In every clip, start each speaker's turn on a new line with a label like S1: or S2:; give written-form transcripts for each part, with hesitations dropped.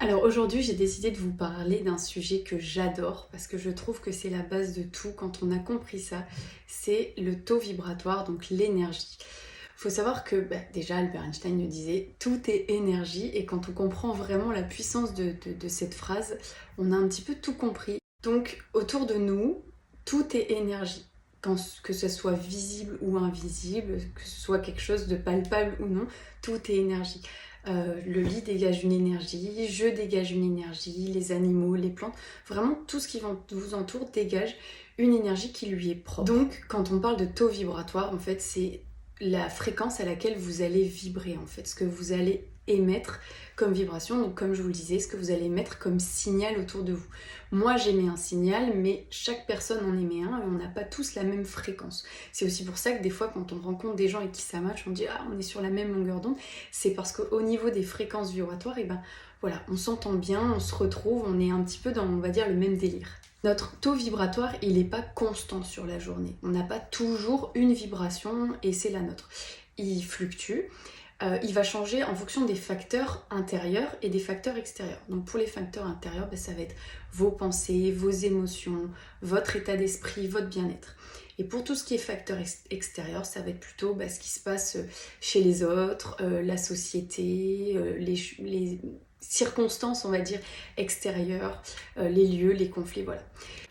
S1: Alors aujourd'hui, j'ai décidé de vous parler d'un sujet que j'adore parce que je trouve que c'est la base de tout. Quand on a compris ça, c'est le taux vibratoire, donc l'énergie. Il faut savoir que déjà Albert Einstein le disait, tout est énergie, et quand on comprend vraiment la puissance de cette phrase, on a un petit peu tout compris. Donc autour de nous, tout est énergie. Que ce soit visible ou invisible, que ce soit quelque chose de palpable ou non, tout est énergie. Le lit dégage une énergie, je dégage une énergie, les animaux, les plantes, vraiment tout ce qui vous entoure dégage une énergie qui lui est propre. Donc quand on parle de taux vibratoire, en fait c'est la fréquence à laquelle vous allez vibrer, en fait, ce que vous allez émettre comme vibration, donc comme je vous le disais, ce que vous allez émettre comme signal autour de vous. Moi j'émets un signal, mais chaque personne en émet un et on n'a pas tous la même fréquence. C'est aussi pour ça que des fois quand on rencontre des gens avec qui ça match, on dit ah on est sur la même longueur d'onde, c'est parce qu'au niveau des fréquences vibratoires, et voilà, on s'entend bien, on se retrouve, on est un petit peu dans, on va dire, le même délire. Notre taux vibratoire, il n'est pas constant sur la journée. On n'a pas toujours une vibration et c'est la nôtre. Il fluctue. Il va changer en fonction des facteurs intérieurs et des facteurs extérieurs. Donc pour les facteurs intérieurs, ça va être vos pensées, vos émotions, votre état d'esprit, votre bien-être. Et pour tout ce qui est facteur extérieur, ça va être plutôt ce qui se passe chez les autres, la société, les circonstances, on va dire, extérieures, les lieux, les conflits, voilà.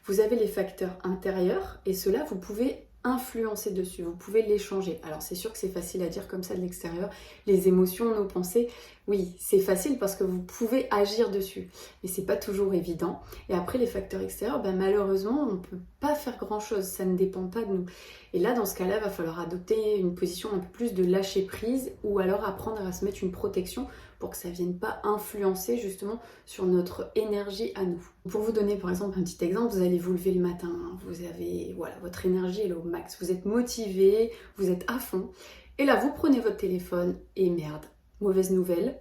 S1: Vous avez les facteurs intérieurs et ceux-là, vous pouvez influencer dessus, vous pouvez les changer. Alors c'est sûr que c'est facile à dire comme ça de l'extérieur, les émotions, nos pensées, oui, c'est facile parce que vous pouvez agir dessus, mais c'est pas toujours évident. Et après les facteurs extérieurs, malheureusement, on peut pas faire grand-chose, ça ne dépend pas de nous. Et là, dans ce cas-là, il va falloir adopter une position un peu plus de lâcher prise ou alors apprendre à se mettre une protection pour que ça ne vienne pas influencer justement sur notre énergie à nous. Pour vous donner par exemple un petit exemple, vous allez vous lever le matin, vous avez, voilà, votre énergie elle est au max, vous êtes motivé, vous êtes à fond, et là vous prenez votre téléphone et merde, mauvaise nouvelle,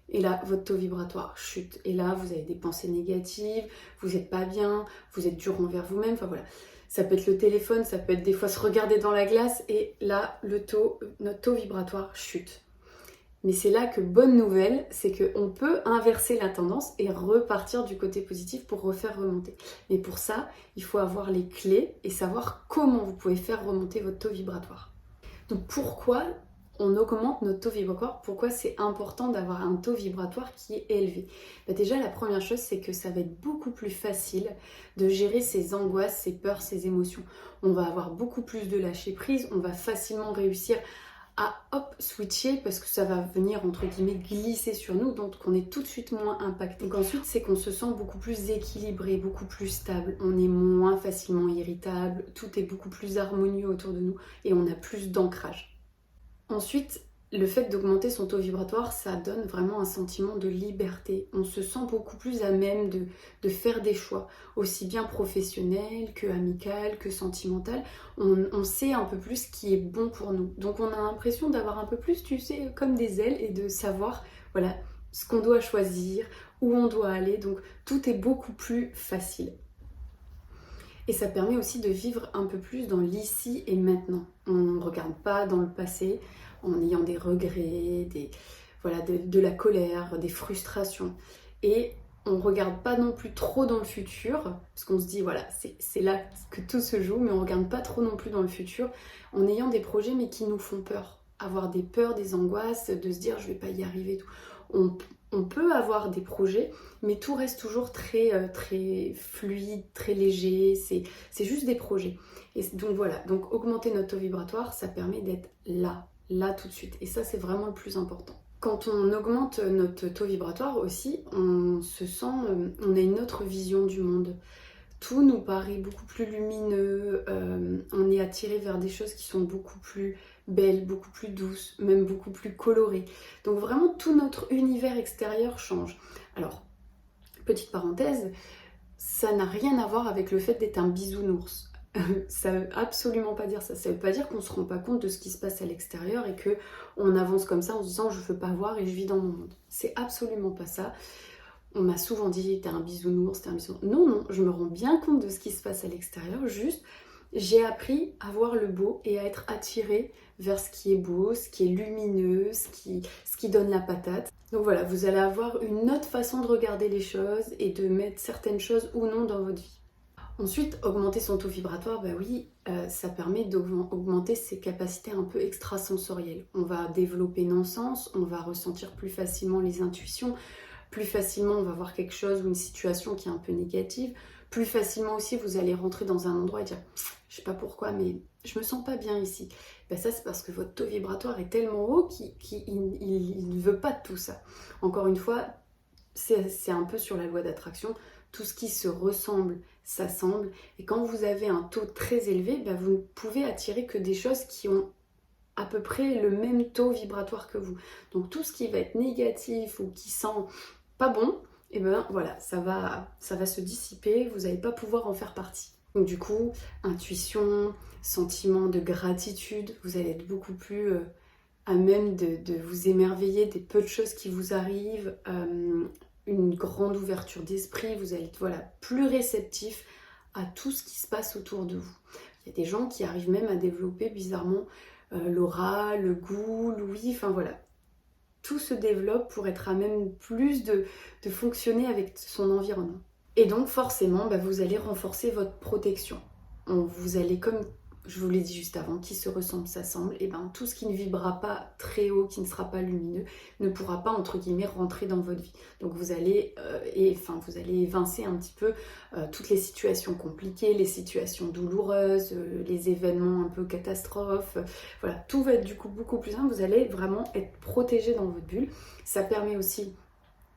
S1: et là votre taux vibratoire chute, et là vous avez des pensées négatives, vous n'êtes pas bien, vous êtes dur envers vous-même, enfin voilà. Ça peut être le téléphone, ça peut être des fois se regarder dans la glace, et là notre taux vibratoire chute. Mais c'est là que bonne nouvelle, c'est qu'on peut inverser la tendance et repartir du côté positif pour refaire remonter. Mais pour ça, il faut avoir les clés et savoir comment vous pouvez faire remonter votre taux vibratoire. Donc pourquoi on augmente notre taux vibratoire? Pourquoi c'est important d'avoir un taux vibratoire qui est élevé? Déjà, la première chose, c'est que ça va être beaucoup plus facile de gérer ses angoisses, ses peurs, ses émotions. On va avoir beaucoup plus de lâcher prise, on va facilement réussir à switcher parce que ça va venir entre guillemets glisser sur nous, donc on est tout de suite moins impacté. Donc ensuite c'est qu'on se sent beaucoup plus équilibré, beaucoup plus stable, on est moins facilement irritable, tout est beaucoup plus harmonieux autour de nous et on a plus d'ancrage. Ensuite, le fait d'augmenter son taux vibratoire, ça donne vraiment un sentiment de liberté. On se sent beaucoup plus à même de faire des choix, aussi bien professionnels que amicaux, que sentimental. On sait un peu plus ce qui est bon pour nous. Donc on a l'impression d'avoir un peu plus, tu sais, comme des ailes et de savoir, voilà, ce qu'on doit choisir, où on doit aller. Donc tout est beaucoup plus facile. Et ça permet aussi de vivre un peu plus dans l'ici et maintenant. On ne regarde pas dans le passé en ayant des regrets, de la colère, des frustrations. Et on ne regarde pas non plus trop dans le futur, parce qu'on se dit, voilà, c'est là que tout se joue, mais on ne regarde pas trop non plus dans le futur en ayant des projets mais qui nous font peur. Avoir des peurs, des angoisses, de se dire, je ne vais pas y arriver. Tout. On peut avoir des projets, mais tout reste toujours très fluide, très léger, c'est juste des projets. Et donc voilà, donc augmenter notre taux vibratoire, ça permet d'être là tout de suite. Et ça, c'est vraiment le plus important. Quand on augmente notre taux vibratoire aussi, on se sent, on a une autre vision du monde. Tout nous paraît beaucoup plus lumineux, on est attiré vers des choses qui sont beaucoup plus belles, beaucoup plus douces, même beaucoup plus colorées. Donc vraiment tout notre univers extérieur change. Alors, petite parenthèse, ça n'a rien à voir avec le fait d'être un bisounours. Ça veut absolument pas dire ça. Ça veut pas dire qu'on se rend pas compte de ce qui se passe à l'extérieur et que on avance comme ça en se disant je veux pas voir et je vis dans mon monde. C'est absolument pas ça. On m'a souvent dit t'es un bisounours, t'es un bisounours. Non, je me rends bien compte de ce qui se passe à l'extérieur. Juste, j'ai appris à voir le beau et à être attirée vers ce qui est beau, ce qui est lumineux, ce qui donne la patate. Donc voilà, vous allez avoir une autre façon de regarder les choses et de mettre certaines choses ou non dans votre vie. Ensuite, augmenter son taux vibratoire, bah oui, ça permet d'augmenter ses capacités un peu extrasensorielles. On va développer nos sens, on va ressentir plus facilement les intuitions, plus facilement on va voir quelque chose ou une situation qui est un peu négative, plus facilement aussi vous allez rentrer dans un endroit et dire je sais pas pourquoi mais je me sens pas bien ici. Ben ça c'est parce que votre taux vibratoire est tellement haut qu'il ne veut pas de tout ça. Encore une fois, c'est un peu sur la loi d'attraction, tout ce qui se ressemble s'assemble, et quand vous avez un taux très élevé, ben vous ne pouvez attirer que des choses qui ont à peu près le même taux vibratoire que vous. Donc tout ce qui va être négatif ou qui sent pas bon, et ben voilà, ça va se dissiper, vous n'allez pas pouvoir en faire partie. Donc du coup, intuition, sentiment de gratitude, vous allez être beaucoup plus à même de vous émerveiller des peu de choses qui vous arrivent, une grande ouverture d'esprit, vous allez être plus réceptif à tout ce qui se passe autour de vous. Il y a des gens qui arrivent même à développer bizarrement l'aura, le goût, l'ouïe, enfin voilà. Tout se développe pour être à même plus de fonctionner avec son environnement. Et donc forcément, vous allez renforcer votre protection. Vous allez, comme je vous l'ai dit juste avant, qui se ressemble s'assemble, et tout ce qui ne vibrera pas très haut, qui ne sera pas lumineux, ne pourra pas entre guillemets rentrer dans votre vie. Donc vous allez évincer un petit peu toutes les situations compliquées, les situations douloureuses, les événements un peu catastrophes. Voilà, tout va être du coup beaucoup plus simple. Vous allez vraiment être protégé dans votre bulle. Ça permet aussi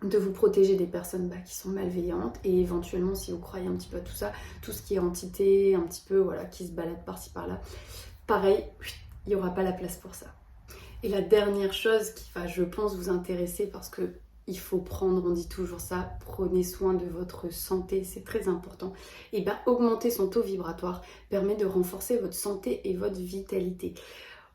S1: de vous protéger des personnes qui sont malveillantes, et éventuellement, si vous croyez un petit peu à tout ça, tout ce qui est entité un petit peu qui se balade par-ci par-là, pareil, il n'y aura pas la place pour ça. Et la dernière chose qui va, je pense, vous intéresser, parce que il faut prendre, on dit toujours ça, prenez soin de votre santé, c'est très important. Et augmenter son taux vibratoire permet de renforcer votre santé et votre vitalité.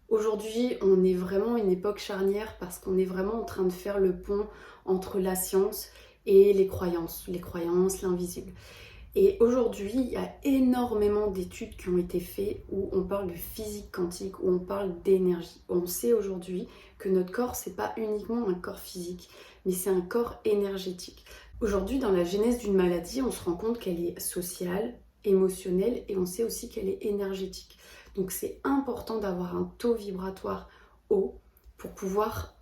S1: Aujourd'hui, on est vraiment à une époque charnière parce qu'on est vraiment en train de faire le pont entre la science et les croyances, l'invisible. Et aujourd'hui, il y a énormément d'études qui ont été faites où on parle de physique quantique, où on parle d'énergie. On sait aujourd'hui que notre corps, c'est pas uniquement un corps physique, mais c'est un corps énergétique. Aujourd'hui, dans la genèse d'une maladie, on se rend compte qu'elle est sociale, émotionnelle, et on sait aussi qu'elle est énergétique. Donc c'est important d'avoir un taux vibratoire haut pour pouvoir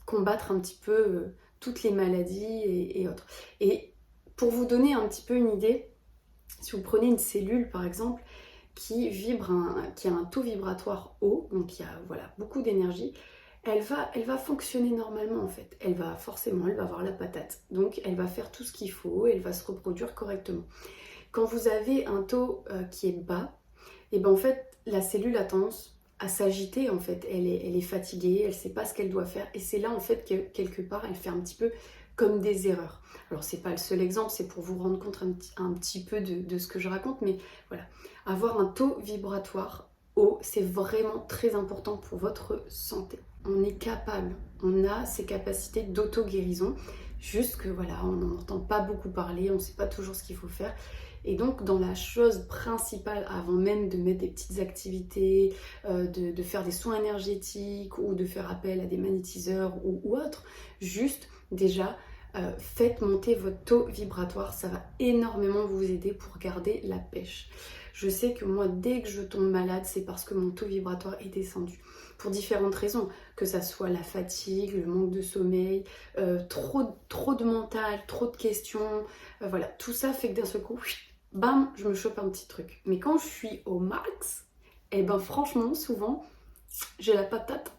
S1: combattre un petit peu toutes les maladies et autres. Et pour vous donner un petit peu une idée, si vous prenez une cellule par exemple qui a un taux vibratoire haut, donc qui a beaucoup d'énergie, elle va fonctionner normalement en fait. Elle va avoir la patate. Donc elle va faire tout ce qu'il faut, elle va se reproduire correctement. Quand vous avez un taux qui est bas, et en fait la cellule a tendance à s'agiter en fait, elle est fatiguée, elle ne sait pas ce qu'elle doit faire, et c'est là en fait que quelque part elle fait un petit peu comme des erreurs. Alors c'est pas le seul exemple, c'est pour vous rendre compte un petit peu de ce que je raconte, mais voilà, avoir un taux vibratoire haut, c'est vraiment très important pour votre santé. On est capable, on a ces capacités d'auto-guérison, juste que on n'en entend pas beaucoup parler, on ne sait pas toujours ce qu'il faut faire. Et donc dans la chose principale, avant même de mettre des petites activités, de faire des soins énergétiques ou de faire appel à des magnétiseurs ou autre, juste déjà faites monter votre taux vibratoire, ça va énormément vous aider pour garder la pêche. Je sais que moi, dès que je tombe malade, c'est parce que mon taux vibratoire est descendu. Pour différentes raisons, que ça soit la fatigue, le manque de sommeil, trop de mental, trop de questions, tout ça fait que d'un seul coup, bam, je me chope un petit truc. Mais quand je suis au max, franchement, souvent, j'ai la patate.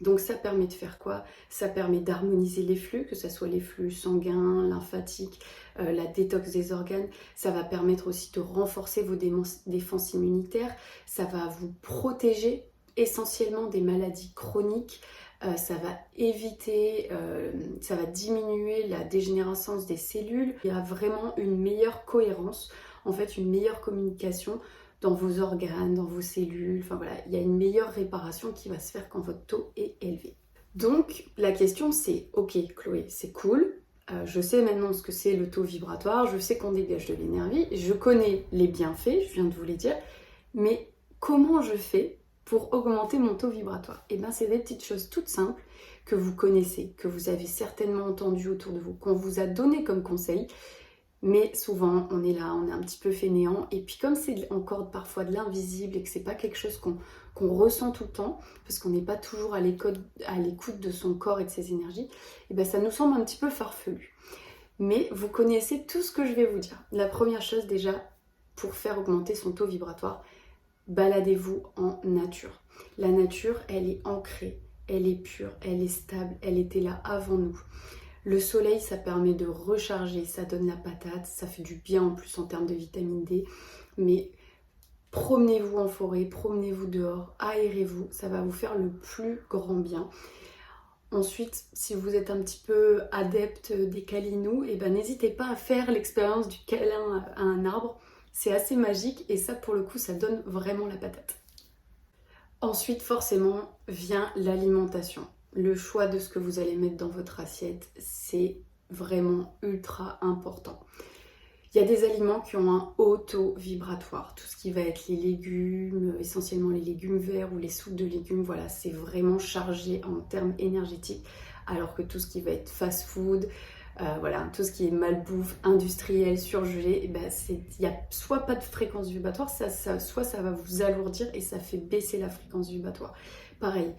S1: Donc ça permet de faire quoi? Ça permet d'harmoniser les flux, que ce soit les flux sanguins, lymphatiques, la détox des organes. Ça va permettre aussi de renforcer vos défenses immunitaires. Ça va vous protéger essentiellement des maladies chroniques. Ça va éviter, ça va diminuer la dégénérescence des cellules. Il y a vraiment une meilleure cohérence, en fait une meilleure communication dans vos organes, dans vos cellules, il y a une meilleure réparation qui va se faire quand votre taux est élevé. Donc la question c'est, ok Chloé, c'est cool, je sais maintenant ce que c'est le taux vibratoire, je sais qu'on dégage de l'énergie, je connais les bienfaits, je viens de vous les dire, mais comment je fais pour augmenter mon taux vibratoire? Et bien, c'est des petites choses toutes simples que vous connaissez, que vous avez certainement entendues autour de vous, qu'on vous a donné comme conseil. Mais souvent, on est là, on est un petit peu fainéant. Et puis comme c'est encore parfois de l'invisible et que c'est pas quelque chose qu'on ressent tout le temps, parce qu'on n'est pas toujours à l'écoute de son corps et de ses énergies, et ben ça nous semble un petit peu farfelu. Mais vous connaissez tout ce que je vais vous dire. La première chose déjà, pour faire augmenter son taux vibratoire, baladez-vous en nature. La nature, elle est ancrée, elle est pure, elle est stable, elle était là avant nous. Le soleil, ça permet de recharger, ça donne la patate, ça fait du bien en plus en termes de vitamine D. Mais promenez-vous en forêt, promenez-vous dehors, aérez-vous, ça va vous faire le plus grand bien. Ensuite, si vous êtes un petit peu adepte des câlinous, eh ben, n'hésitez pas à faire l'expérience du câlin à un arbre. C'est assez magique et ça, pour le coup, ça donne vraiment la patate. Ensuite, forcément, vient l'alimentation. Le choix de ce que vous allez mettre dans votre assiette, c'est vraiment ultra important. Il y a des aliments qui ont un haut taux vibratoire. Tout ce qui va être les légumes, essentiellement les légumes verts ou les soupes de légumes, voilà, c'est vraiment chargé en termes énergétiques. Alors que tout ce qui va être fast-food, voilà, tout ce qui est malbouffe, industriel, surgelé, eh ben il n'y a soit pas de fréquence vibratoire, soit ça va vous alourdir et ça fait baisser la fréquence vibratoire. Pareil,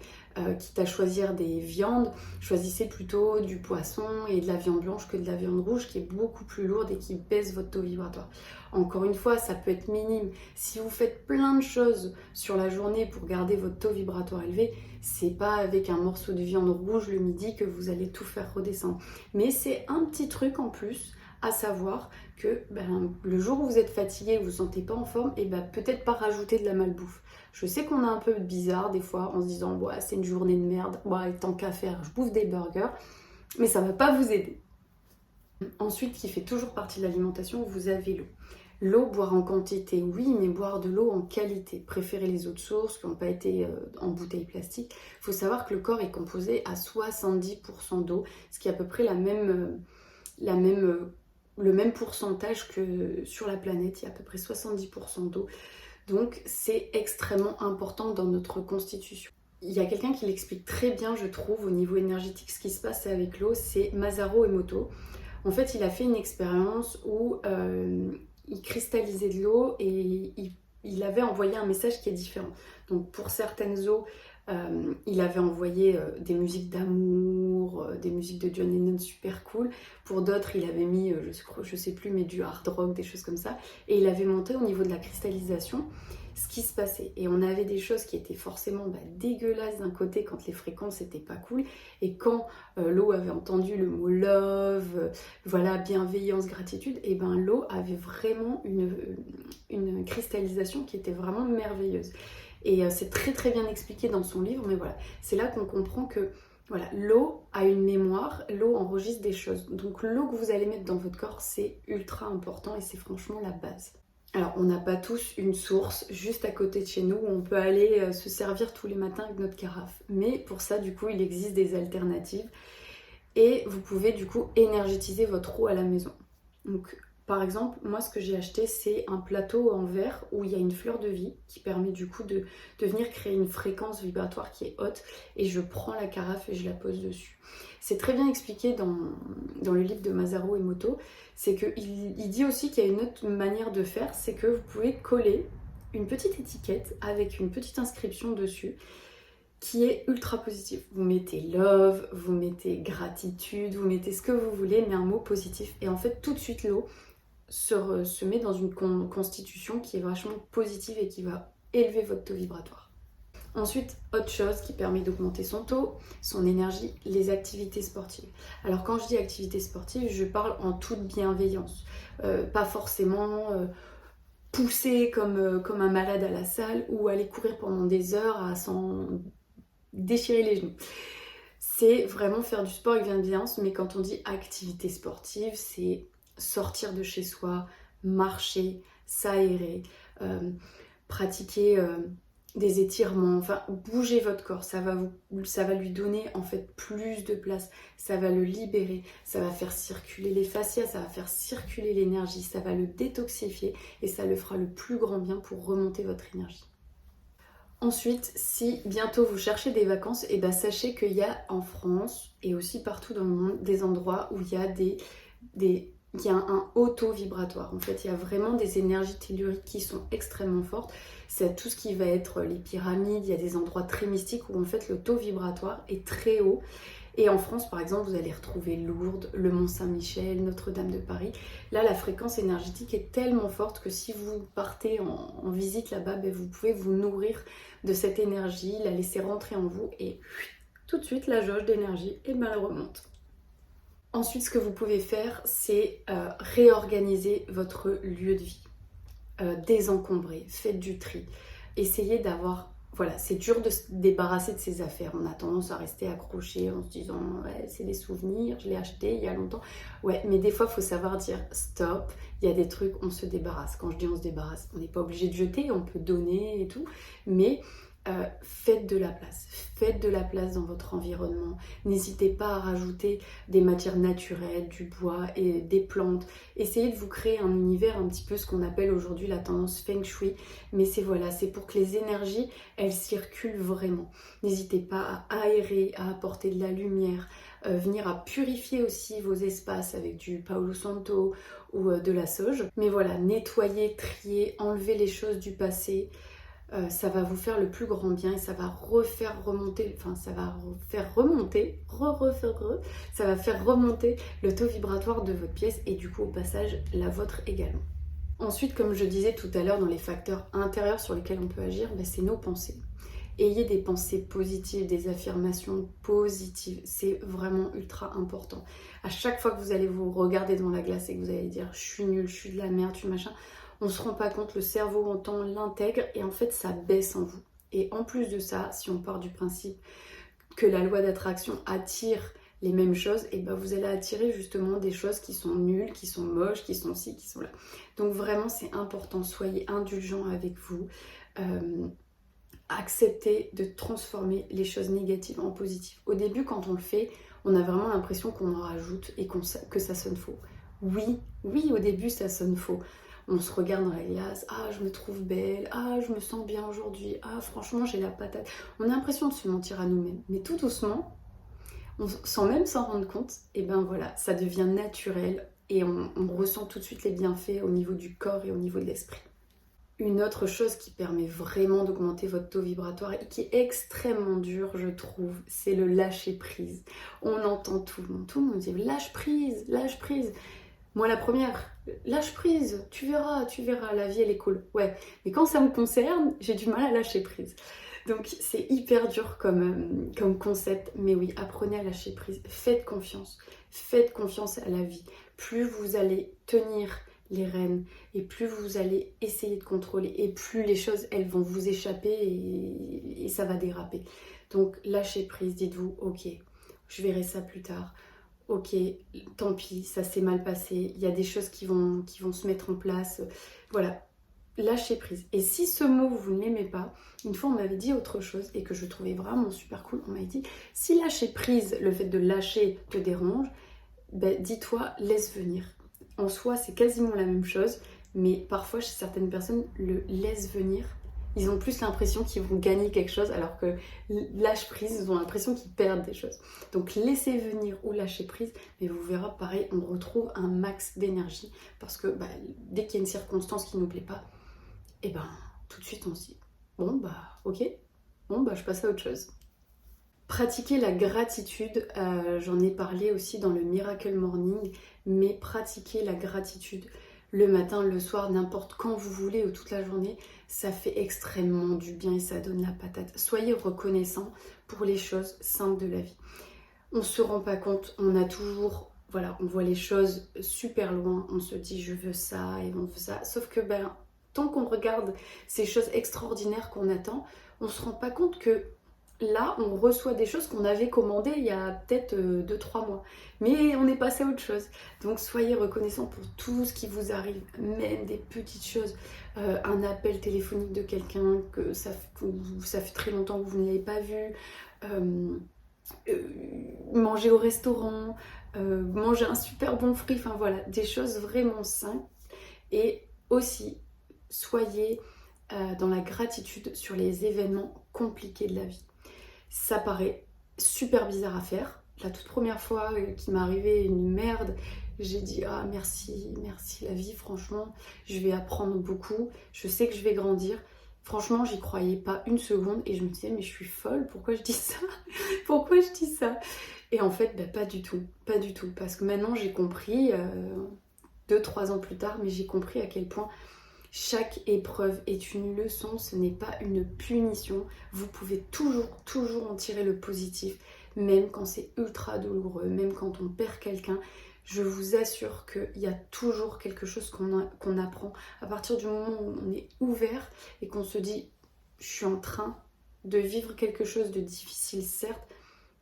S1: quitte à choisir des viandes, choisissez plutôt du poisson et de la viande blanche que de la viande rouge qui est beaucoup plus lourde et qui baisse votre taux vibratoire. Encore une fois, ça peut être minime. Si vous faites plein de choses sur la journée pour garder votre taux vibratoire élevé, c'est pas avec un morceau de viande rouge le midi que vous allez tout faire redescendre. Mais c'est un petit truc en plus à savoir que le jour où vous êtes fatigué, vous ne vous sentez pas en forme, et peut-être pas rajouter de la malbouffe. Je sais qu'on a un peu bizarre des fois en se disant ouais, c'est une journée de merde, ouais, tant qu'à faire, je bouffe des burgers, mais ça ne va pas vous aider. Ensuite, qui fait toujours partie de l'alimentation, vous avez l'eau. L'eau, boire en quantité, oui, mais boire de l'eau en qualité. Préférez les eaux de source qui n'ont pas été en bouteille plastique. Il faut savoir que le corps est composé à 70% d'eau, ce qui est à peu près le même pourcentage que sur la planète. Il y a à peu près 70% d'eau. Donc, c'est extrêmement important dans notre constitution. Il y a quelqu'un qui l'explique très bien, je trouve, au niveau énergétique, ce qui se passe avec l'eau, c'est Masaru Emoto. En fait, il a fait une expérience où il cristallisait de l'eau et il avait envoyé un message qui est différent. Donc pour certaines eaux, il avait envoyé des musiques d'amour, des musiques de John Lennon super cool. Pour d'autres, il avait mis, je sais plus, mais du hard rock, des choses comme ça. Et il avait monté au niveau de la cristallisation ce qui se passait. Et on avait des choses qui étaient forcément dégueulasses d'un côté quand les fréquences n'étaient pas cool. Et quand l'eau avait entendu le mot love, voilà, bienveillance, gratitude, et l'eau avait vraiment une cristallisation qui était vraiment merveilleuse. Et c'est très très bien expliqué dans son livre, mais voilà, c'est là qu'on comprend que voilà, l'eau a une mémoire, l'eau enregistre des choses. Donc l'eau que vous allez mettre dans votre corps, c'est ultra important et c'est franchement la base. Alors, on n'a pas tous une source juste à côté de chez nous où on peut aller se servir tous les matins avec notre carafe. Mais pour ça, du coup, il existe des alternatives. Et vous pouvez, du coup, énergétiser votre eau à la maison. Donc, par exemple, moi, ce que j'ai acheté, c'est un plateau en verre où il y a une fleur de vie qui permet, du coup, de venir créer une fréquence vibratoire qui est haute. Et je prends la carafe et je la pose dessus. C'est très bien expliqué dans le livre de Masaru Emoto. C'est qu'il dit aussi qu'il y a une autre manière de faire, c'est que vous pouvez coller une petite étiquette avec une petite inscription dessus qui est ultra positive. Vous mettez love, vous mettez gratitude, vous mettez ce que vous voulez, mais un mot positif. Et en fait, tout de suite, l'eau se met dans une constitution qui est vachement positive et qui va élever votre taux vibratoire. Ensuite, autre chose qui permet d'augmenter son taux, son énergie, les activités sportives. Alors quand je dis activités sportives, je parle en toute bienveillance. Pas forcément pousser comme un malade à la salle ou aller courir pendant des heures à s'en déchirer les genoux. C'est vraiment faire du sport avec bienveillance, mais quand on dit activité sportive, c'est sortir de chez soi, marcher, s'aérer, pratiquer des étirements, enfin bouger votre corps, ça va lui donner en fait plus de place, ça va le libérer, ça va faire circuler les fascias, ça va faire circuler l'énergie, ça va le détoxifier et ça le fera le plus grand bien pour remonter votre énergie. Ensuite, si bientôt vous cherchez des vacances, et ben sachez qu'il y a en France et aussi partout dans le monde des endroits où il y a il y a un haut taux vibratoire. En fait, il y a vraiment des énergies telluriques qui sont extrêmement fortes. C'est tout ce qui va être les pyramides, il y a des endroits très mystiques où en fait le taux vibratoire est très haut. Et en France, par exemple, vous allez retrouver Lourdes, le Mont-Saint-Michel, Notre-Dame de Paris. Là, la fréquence énergétique est tellement forte que si vous partez en visite là-bas, ben, vous pouvez vous nourrir de cette énergie, la laisser rentrer en vous et tout de suite, la jauge d'énergie, et ben, elle remonte. Ensuite, ce que vous pouvez faire, c'est réorganiser votre lieu de vie. Désencombrer, faites du tri. Essayez d'avoir... Voilà, c'est dur de se débarrasser de ses affaires. On a tendance à rester accroché en se disant ouais, c'est des souvenirs, je l'ai acheté il y a longtemps. Ouais, mais des fois, il faut savoir dire stop. Il y a des trucs, on se débarrasse. Quand je dis on se débarrasse, on n'est pas obligé de jeter, on peut donner et tout. Mais faites de la place. Faites de la place dans votre environnement. N'hésitez pas à rajouter des matières naturelles, du bois et des plantes. Essayez de vous créer un univers un petit peu ce qu'on appelle aujourd'hui la tendance Feng Shui. Mais c'est voilà, c'est pour que les énergies, elles circulent vraiment. N'hésitez pas à aérer, à apporter de la lumière, venir à purifier aussi vos espaces avec du Palo Santo ou de la sauge. Mais voilà, nettoyer, trier, enlever les choses du passé. Ça va vous faire le plus grand bien et ça va refaire remonter, enfin ça va faire remonter, ça va faire remonter le taux vibratoire de votre pièce et du coup au passage la vôtre également. Ensuite, comme je disais tout à l'heure dans les facteurs intérieurs sur lesquels on peut agir, ben, c'est nos pensées. Ayez des pensées positives, des affirmations positives, c'est vraiment ultra important. À chaque fois que vous allez vous regarder dans la glace et que vous allez dire je suis nulle, je suis de la merde, je suis machin, on ne se rend pas compte, le cerveau entend, l'intègre et en fait ça baisse en vous. Et en plus de ça, si on part du principe que la loi d'attraction attire les mêmes choses, et ben vous allez attirer justement des choses qui sont nulles, qui sont moches, qui sont ci, qui sont là. Donc vraiment c'est important, soyez indulgents avec vous. Acceptez de transformer les choses négatives en positives. Au début, quand on le fait, on a vraiment l'impression qu'on en rajoute et que ça sonne faux. Oui, au début, ça sonne faux. On se regarde dans la glace, ah, je me trouve belle, ah, je me sens bien aujourd'hui, ah, franchement, j'ai la patate. On a l'impression de se mentir à nous-mêmes. Mais tout doucement, sans même s'en rendre compte, et ben voilà, ça devient naturel et on ressent tout de suite les bienfaits au niveau du corps et au niveau de l'esprit. Une autre chose qui permet vraiment d'augmenter votre taux vibratoire et qui est extrêmement dur, je trouve, c'est le lâcher prise. On entend tout le monde dit lâche prise, lâche prise. Moi la première, lâche prise, tu verras, la vie elle est cool. Ouais, mais quand ça me concerne, j'ai du mal à lâcher prise. Donc c'est hyper dur comme concept, mais oui, apprenez à lâcher prise, faites confiance à la vie. Plus vous allez tenir les rênes et plus vous allez essayer de contrôler et plus les choses elles vont vous échapper et ça va déraper. Donc lâchez prise, dites-vous ok, je verrai ça plus tard. Ok, tant pis, ça s'est mal passé, il y a des choses qui vont se mettre en place. Voilà, lâcher prise. Et si ce mot vous ne l'aimez pas, une fois on m'avait dit autre chose et que je trouvais vraiment super cool, on m'avait dit si lâcher prise, le fait de lâcher te dérange, ben dis-toi laisse venir. En soi c'est quasiment la même chose, mais parfois chez certaines personnes le laisse venir, ils ont plus l'impression qu'ils vont gagner quelque chose alors que lâche prise, ils ont l'impression qu'ils perdent des choses. Donc laissez venir ou lâcher prise, mais vous verrez pareil, on retrouve un max d'énergie parce que dès qu'il y a une circonstance qui ne nous plaît pas, et tout de suite on se dit bon ok, je passe à autre chose. Pratiquer la gratitude, j'en ai parlé aussi dans le Miracle Morning, mais pratiquer la gratitude le matin, le soir, n'importe quand vous voulez ou toute la journée, ça fait extrêmement du bien et ça donne la patate. Soyez reconnaissants pour les choses simples de la vie. On ne se rend pas compte, on a toujours, voilà, on voit les choses super loin, on se dit je veux ça et on veut ça, sauf que tant qu'on regarde ces choses extraordinaires qu'on attend, on ne se rend pas compte que là, on reçoit des choses qu'on avait commandées il y a peut-être 2-3 mois. Mais on est passé à autre chose. Donc soyez reconnaissants pour tout ce qui vous arrive, même des petites choses. Un appel téléphonique de quelqu'un que ça fait très longtemps que vous ne l'avez pas vu. Manger au restaurant, manger un super bon fruit. Enfin voilà, des choses vraiment simples. Et aussi, soyez dans la gratitude sur les événements compliqués de la vie. Ça paraît super bizarre à faire. La toute première fois qu'il m'est arrivé une merde, j'ai dit ah merci, merci la vie, franchement, je vais apprendre beaucoup, je sais que je vais grandir. Franchement, j'y croyais pas une seconde et je me disais mais je suis folle, pourquoi je dis ça? Pourquoi je dis ça? Et en fait, pas du tout, pas du tout. Parce que maintenant j'ai compris, 2-3 ans plus tard, mais j'ai compris à quel point chaque épreuve est une leçon, ce n'est pas une punition. Vous pouvez toujours en tirer le positif, même quand c'est ultra douloureux, même quand on perd quelqu'un. Je vous assure qu'il y a toujours quelque chose qu'on apprend. À partir du moment où on est ouvert et qu'on se dit « je suis en train de vivre quelque chose de difficile, certes,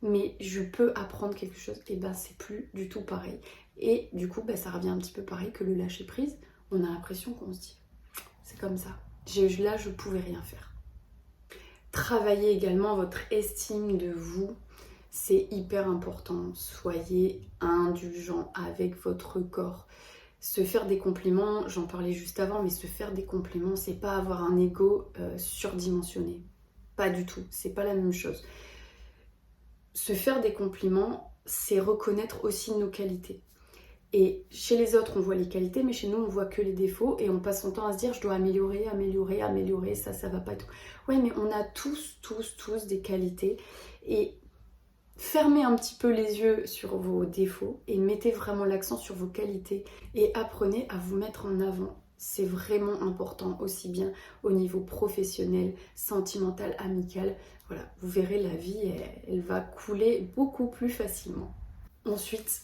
S1: mais je peux apprendre quelque chose », et c'est plus du tout pareil. Et du coup, ça revient un petit peu pareil que le lâcher prise. On a l'impression qu'on se dit « c'est comme ça, là je pouvais rien faire ». Travaillez également votre estime de vous. C'est hyper important, soyez indulgent avec votre corps. Se faire des compliments, j'en parlais juste avant, mais se faire des compliments, c'est pas avoir un ego surdimensionné. Pas du tout, c'est pas la même chose. Se faire des compliments, c'est reconnaître aussi nos qualités. Et chez les autres, on voit les qualités, mais chez nous, on voit que les défauts et on passe son temps à se dire je dois améliorer, ça va pas tout. Ouais, mais on a tous des qualités et fermez un petit peu les yeux sur vos défauts et mettez vraiment l'accent sur vos qualités et apprenez à vous mettre en avant. C'est vraiment important, aussi bien au niveau professionnel, sentimental, amical. Voilà, vous verrez, la vie, elle va couler beaucoup plus facilement. Ensuite,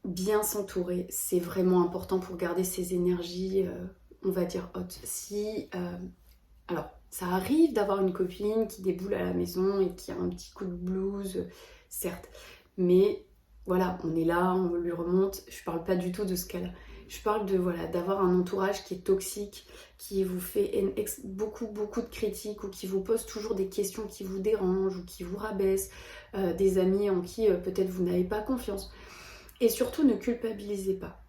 S1: bien s'entourer, c'est vraiment important pour garder ses énergies, on va dire, hautes. Alors, ça arrive d'avoir une copine qui déboule à la maison et qui a un petit coup de blues, certes. Mais voilà, on est là, on lui remonte. Je parle pas du tout de ce cas-là. Je parle d'avoir un entourage qui est toxique, qui vous fait beaucoup de critiques ou qui vous pose toujours des questions qui vous dérangent ou qui vous rabaissent, des amis en qui peut-être vous n'avez pas confiance. Et surtout, ne culpabilisez pas.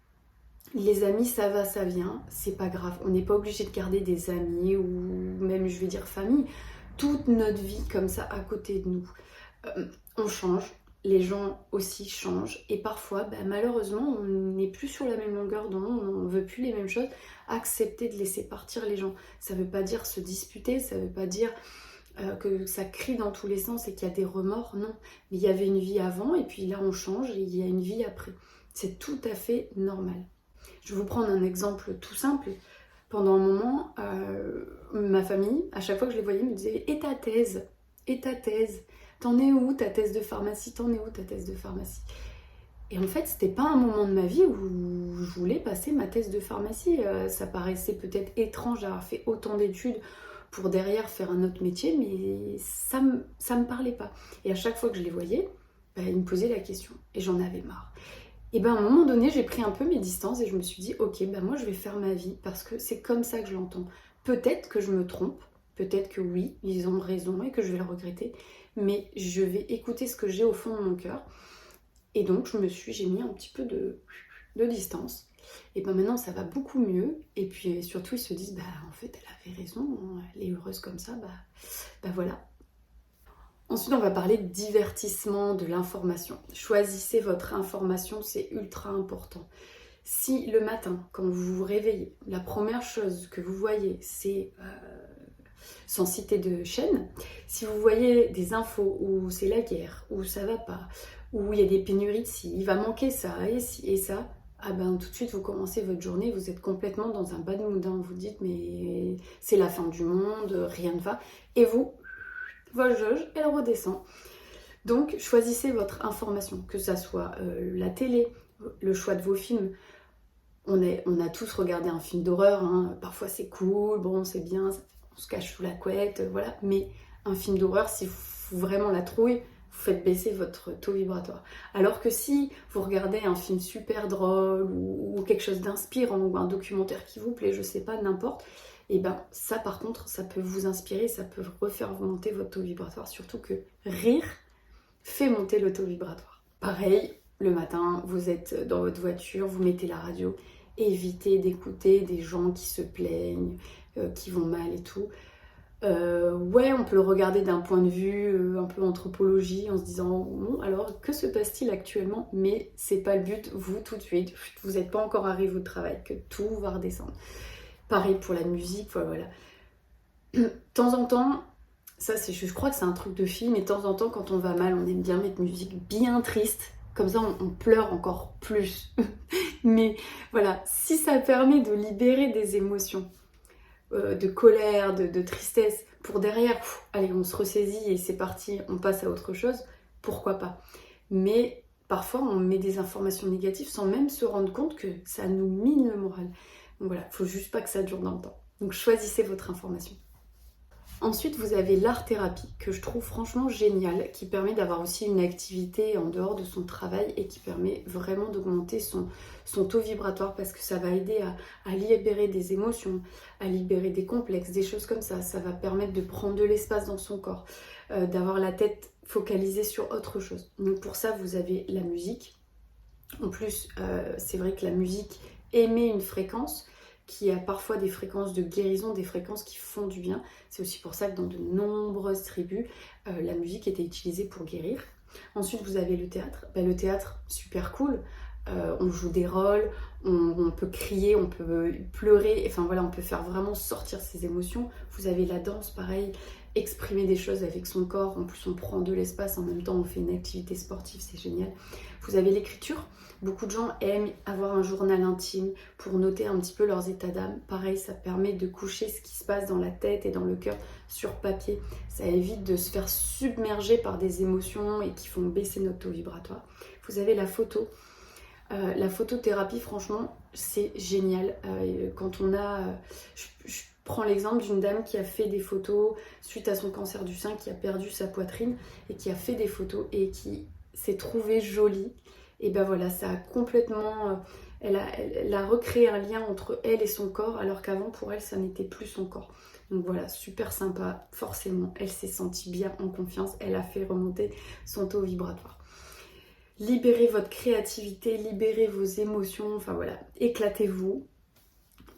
S1: Les amis, ça va, ça vient, c'est pas grave. On n'est pas obligé de garder des amis ou même, je vais dire, famille. Toute notre vie comme ça à côté de nous. On change, les gens aussi changent et parfois, malheureusement, on n'est plus sur la même longueur d'onde, on ne veut plus les mêmes choses. Accepter de laisser partir les gens. Ça ne veut pas dire se disputer, ça ne veut pas dire que ça crie dans tous les sens et qu'il y a des remords, non. Mais il y avait une vie avant et puis là on change et il y a une vie après. C'est tout à fait normal. Je vais vous prendre un exemple tout simple. Pendant un moment, ma famille, à chaque fois que je les voyais, me disait « Et ta thèse ? Et ta thèse ? T'en es où ta thèse de pharmacie ? T'en es où ta thèse de pharmacie ?» Et en fait, c'était pas un moment de ma vie où je voulais passer ma thèse de pharmacie. Ça paraissait peut-être étrange d'avoir fait autant d'études pour derrière faire un autre métier, mais ça me parlait pas. Et à chaque fois que je les voyais, ils me posaient la question. Et j'en avais marre. Et à un moment donné, j'ai pris un peu mes distances et je me suis dit, ok, moi je vais faire ma vie parce que c'est comme ça que je l'entends. Peut-être que je me trompe, peut-être que oui, ils ont raison et que je vais le regretter, mais je vais écouter ce que j'ai au fond de mon cœur. Et donc j'ai mis un petit peu de distance. Et maintenant ça va beaucoup mieux. Et puis surtout ils se disent, en fait elle avait raison, elle est heureuse comme ça, voilà. Ensuite, on va parler de divertissement, de l'information. Choisissez votre information, c'est ultra important. Si le matin, quand vous vous réveillez, la première chose que vous voyez, c'est, sans citer de chaîne, si vous voyez des infos où c'est la guerre, où ça va pas, où il y a des pénuries de ci, il va manquer ça et ci et ça, tout de suite vous commencez votre journée, vous êtes complètement dans un bad mood, vous dites mais c'est la fin du monde, rien ne va, et votre jauge, elle redescend. Donc, choisissez votre information, que ça soit la télé, le choix de vos films. On a tous regardé un film d'horreur, parfois c'est cool, bon, c'est bien, on se cache sous la couette, voilà. Mais un film d'horreur, si vous vraiment la trouille, vous faites baisser votre taux vibratoire. Alors que si vous regardez un film super drôle ou quelque chose d'inspirant ou un documentaire qui vous plaît, je sais pas, n'importe, et ça par contre, ça peut vous inspirer, ça peut refaire monter votre taux vibratoire. Surtout que rire fait monter le taux vibratoire. Pareil, le matin, vous êtes dans votre voiture, vous mettez la radio évitez d'écouter des gens qui se plaignent, qui vont mal et tout. Ouais, on peut le regarder d'un point de vue un peu anthropologie en se disant bon, alors que se passe-t-il actuellement? Mais c'est pas le but, vous tout de suite, vous n'êtes pas encore arrivé au travail, que tout va redescendre. Pareil pour la musique, voilà. De temps en temps, ça c'est, je crois que c'est un truc de fille, mais de temps en temps quand on va mal, on aime bien mettre musique bien triste, comme ça on pleure encore plus. Mais voilà, si ça permet de libérer des émotions, de colère, de tristesse, pour derrière, allez, on se ressaisit et c'est parti, on passe à autre chose, pourquoi pas. Mais parfois, on met des informations négatives sans même se rendre compte que ça nous mine le moral. Donc voilà, faut juste pas que ça dure dans le temps. Donc choisissez votre information. Ensuite, vous avez l'art-thérapie, que je trouve franchement génial, qui permet d'avoir aussi une activité en dehors de son travail et qui permet vraiment d'augmenter son taux vibratoire parce que ça va aider à libérer des émotions, à libérer des complexes, des choses comme ça. Ça va permettre de prendre de l'espace dans son corps, d'avoir la tête focalisée sur autre chose. Donc pour ça, vous avez la musique. En plus, c'est vrai que la musique émet une fréquence qui a parfois des fréquences de guérison, des fréquences qui font du bien. C'est aussi pour ça que dans de nombreuses tribus, la musique était utilisée pour guérir. Ensuite, vous avez le théâtre. Le théâtre, super cool. On joue des rôles, on peut crier, on peut pleurer, enfin voilà, on peut faire vraiment sortir ses émotions. Vous avez la danse, pareil, exprimer des choses avec son corps. En plus, on prend de l'espace, en même temps, on fait une activité sportive, c'est génial. Vous avez l'écriture. Beaucoup de gens aiment avoir un journal intime pour noter un petit peu leurs états d'âme. Pareil, ça permet de coucher ce qui se passe dans la tête et dans le cœur sur papier. Ça évite de se faire submerger par des émotions et qui font baisser notre taux vibratoire. Vous avez la photo. La photothérapie, franchement, c'est génial. Quand on a... je prends l'exemple d'une dame qui a fait des photos suite à son cancer du sein, qui a perdu sa poitrine et qui a fait des photos et qui s'est trouvée jolie. Et ben voilà, ça a complètement... Elle a recréé un lien entre elle et son corps, alors qu'avant, pour elle, ça n'était plus son corps. Donc voilà, super sympa, forcément. Elle s'est sentie bien en confiance, elle a fait remonter son taux vibratoire. Libérez votre créativité, libérez vos émotions, enfin voilà, éclatez-vous.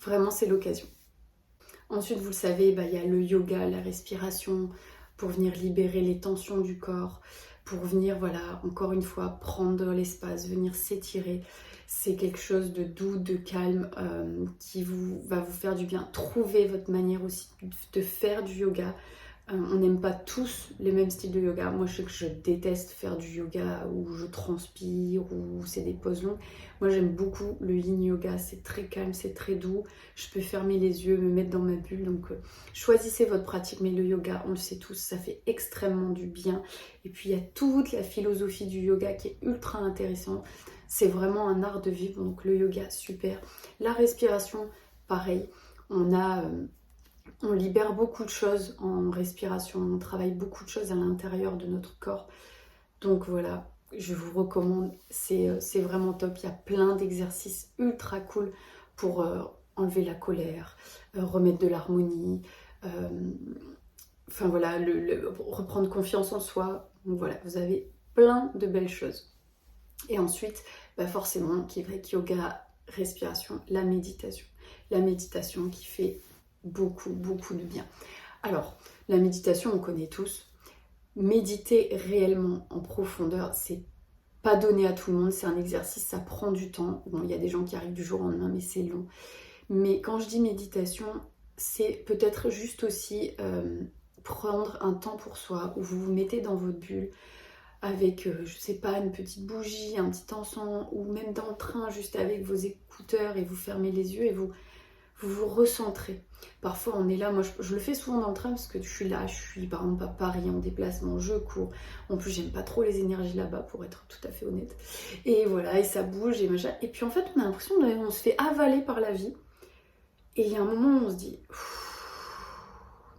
S1: Vraiment, c'est l'occasion. Ensuite, vous le savez, il y a le yoga, la respiration, pour venir libérer les tensions du corps, pour venir, voilà, encore une fois, prendre l'espace, venir s'étirer. C'est quelque chose de doux, de calme, qui va vous faire du bien. Trouvez votre manière aussi de faire du yoga. On n'aime pas tous les mêmes styles de yoga. Moi, je sais que je déteste faire du yoga où je transpire, où c'est des poses longues. Moi, j'aime beaucoup le yin yoga. C'est très calme, c'est très doux. Je peux fermer les yeux, me mettre dans ma bulle. Donc, choisissez votre pratique. Mais le yoga, on le sait tous, ça fait extrêmement du bien. Et puis, il y a toute la philosophie du yoga qui est ultra intéressante. C'est vraiment un art de vivre. Donc, le yoga, super. La respiration, pareil. On libère beaucoup de choses en respiration, on travaille beaucoup de choses à l'intérieur de notre corps. Donc voilà, je vous recommande, c'est vraiment top. Il y a plein d'exercices ultra cool pour enlever la colère, remettre de l'harmonie, enfin voilà, reprendre confiance en soi. Donc voilà, vous avez plein de belles choses. Et ensuite, forcément, qui est vrai, yoga, respiration, la méditation. La méditation qui fait beaucoup de bien. Alors, la méditation, on connaît tous. Méditer réellement en profondeur, c'est pas donné à tout le monde, c'est un exercice, ça prend du temps. Bon, il y a des gens qui arrivent du jour au lendemain, mais c'est long. Mais quand je dis méditation, c'est peut-être juste aussi prendre un temps pour soi, où vous vous mettez dans votre bulle, avec, je sais pas, une petite bougie, un petit encens, ou même dans le train, juste avec vos écouteurs, et vous fermez les yeux et vous recentrez. Parfois on est là, moi je le fais souvent dans le train parce que je suis là, je suis par exemple à Paris en déplacement, je cours. En plus j'aime pas trop les énergies là-bas pour être tout à fait honnête. Et voilà, et ça bouge et machin. Et puis en fait on a l'impression qu'on se fait avaler par la vie. Et il y a un moment où on se dit,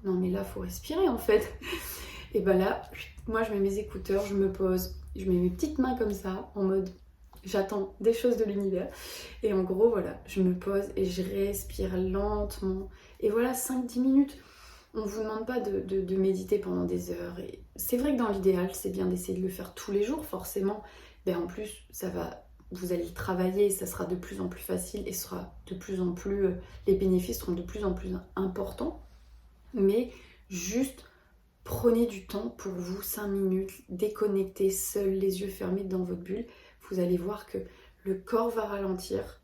S1: non mais là faut respirer en fait. Et là, moi je mets mes écouteurs, je me pose, je mets mes petites mains comme ça en mode j'attends des choses de l'univers. Et en gros, voilà, je me pose et je respire lentement. Et voilà, 5-10 minutes. On ne vous demande pas de méditer pendant des heures. Et c'est vrai que dans l'idéal, c'est bien d'essayer de le faire tous les jours, forcément. En plus, ça va vous allez le travailler, ça sera de plus en plus facile et les bénéfices seront de plus en plus importants. Mais juste prenez du temps pour vous, 5 minutes, déconnectez seul, les yeux fermés dans votre bulle. Vous allez voir que le corps va ralentir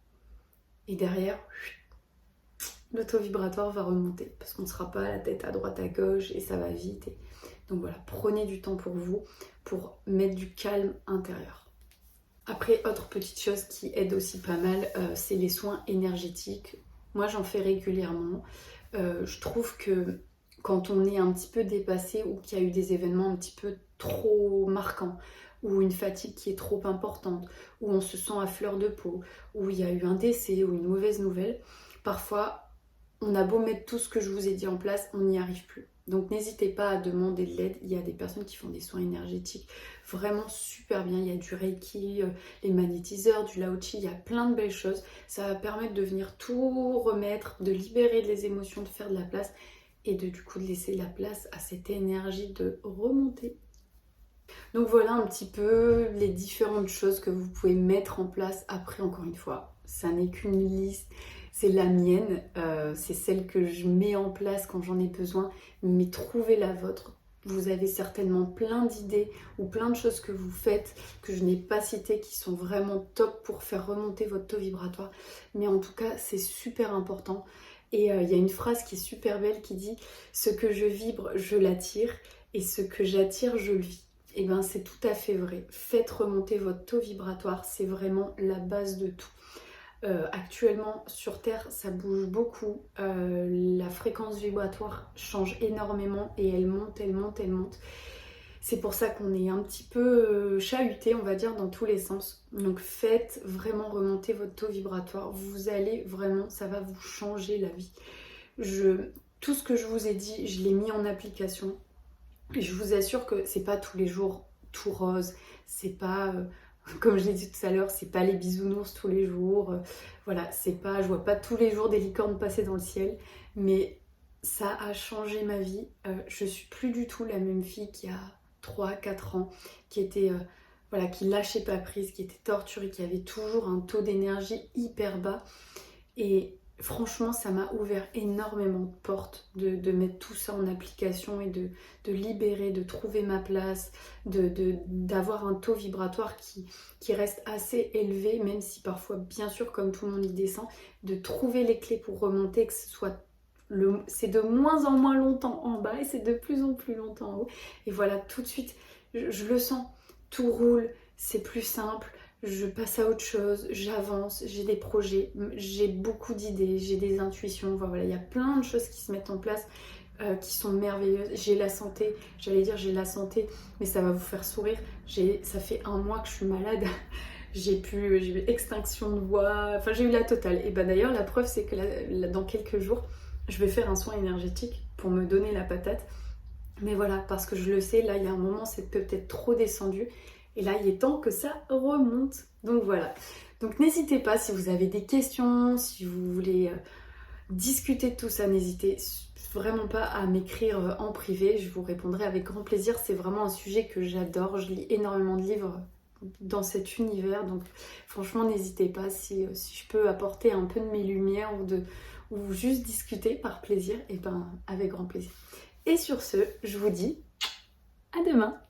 S1: et derrière, le taux vibratoire va remonter parce qu'on ne sera pas la tête à droite à gauche et ça va vite. Donc voilà, prenez du temps pour vous, pour mettre du calme intérieur. Après, autre petite chose qui aide aussi pas mal, c'est les soins énergétiques. Moi, j'en fais régulièrement. Je trouve que quand on est un petit peu dépassé ou qu'il y a eu des événements un petit peu trop marquants, ou une fatigue qui est trop importante, ou on se sent à fleur de peau, ou il y a eu un décès ou une mauvaise nouvelle, parfois on a beau mettre tout ce que je vous ai dit en place, on n'y arrive plus. Donc n'hésitez pas à demander de l'aide. Il y a des personnes qui font des soins énergétiques vraiment super bien. Il y a du Reiki, les magnétiseurs, du Lao Chi, il y a plein de belles choses. Ça va permettre de venir tout remettre, de libérer les émotions, de faire de la place et de du coup de laisser la place à cette énergie de remonter. Donc voilà un petit peu les différentes choses que vous pouvez mettre en place. Après, encore une fois, ça n'est qu'une liste, c'est la mienne, c'est celle que je mets en place quand j'en ai besoin, mais trouvez la vôtre. Vous avez certainement plein d'idées ou plein de choses que vous faites que je n'ai pas citées qui sont vraiment top pour faire remonter votre taux vibratoire. Mais en tout cas, c'est super important. Et il y a une phrase qui est super belle qui dit « Ce que je vibre, je l'attire et ce que j'attire, je le vis ». Et bien c'est tout à fait vrai. Faites remonter votre taux vibratoire, c'est vraiment la base de tout. Actuellement sur Terre ça bouge beaucoup, la fréquence vibratoire change énormément et elle monte, elle monte, elle monte. C'est pour ça qu'on est un petit peu chahuté, on va dire, dans tous les sens. Donc faites vraiment remonter votre taux vibratoire, vous allez vraiment, ça va vous changer la vie. Tout ce que je vous ai dit, je l'ai mis en application. Je vous assure que c'est pas tous les jours tout rose, c'est pas, comme je l'ai dit tout à l'heure, c'est pas les bisounours tous les jours, voilà, c'est pas, je vois pas tous les jours des licornes passer dans le ciel, mais ça a changé ma vie. Je suis plus du tout la même fille qu'il y a 3-4 ans, qui était, voilà, qui lâchait pas prise, qui était torturée, qui avait toujours un taux d'énergie hyper bas. Et franchement, ça m'a ouvert énormément de portes de mettre tout ça en application et de libérer, de trouver ma place, d'avoir un taux vibratoire qui reste assez élevé, même si parfois, bien sûr, comme tout le monde y descend, de trouver les clés pour remonter, que ce soit c'est de moins en moins longtemps en bas et c'est de plus en plus longtemps en haut. Et voilà, tout de suite, je le sens, tout roule, c'est plus simple. Je passe à autre chose, j'avance, j'ai des projets, j'ai beaucoup d'idées, j'ai des intuitions, voilà, il y a plein de choses qui se mettent en place qui sont merveilleuses. J'ai la santé, j'allais dire j'ai la santé, mais ça va vous faire sourire. Ça fait 1 mois que je suis malade, j'ai eu extinction de voix, enfin j'ai eu la totale. Et bah d'ailleurs la preuve c'est que dans quelques jours, je vais faire un soin énergétique pour me donner la patate. Mais voilà, parce que je le sais, là il y a un moment c'est peut-être trop descendu. Et là, il est temps que ça remonte. Donc voilà. Donc n'hésitez pas si vous avez des questions, si vous voulez discuter de tout ça, n'hésitez vraiment pas à m'écrire en privé. Je vous répondrai avec grand plaisir. C'est vraiment un sujet que j'adore. Je lis énormément de livres dans cet univers. Donc franchement, n'hésitez pas si je peux apporter un peu de mes lumières ou juste discuter par plaisir. Et ben avec grand plaisir. Et sur ce, je vous dis à demain.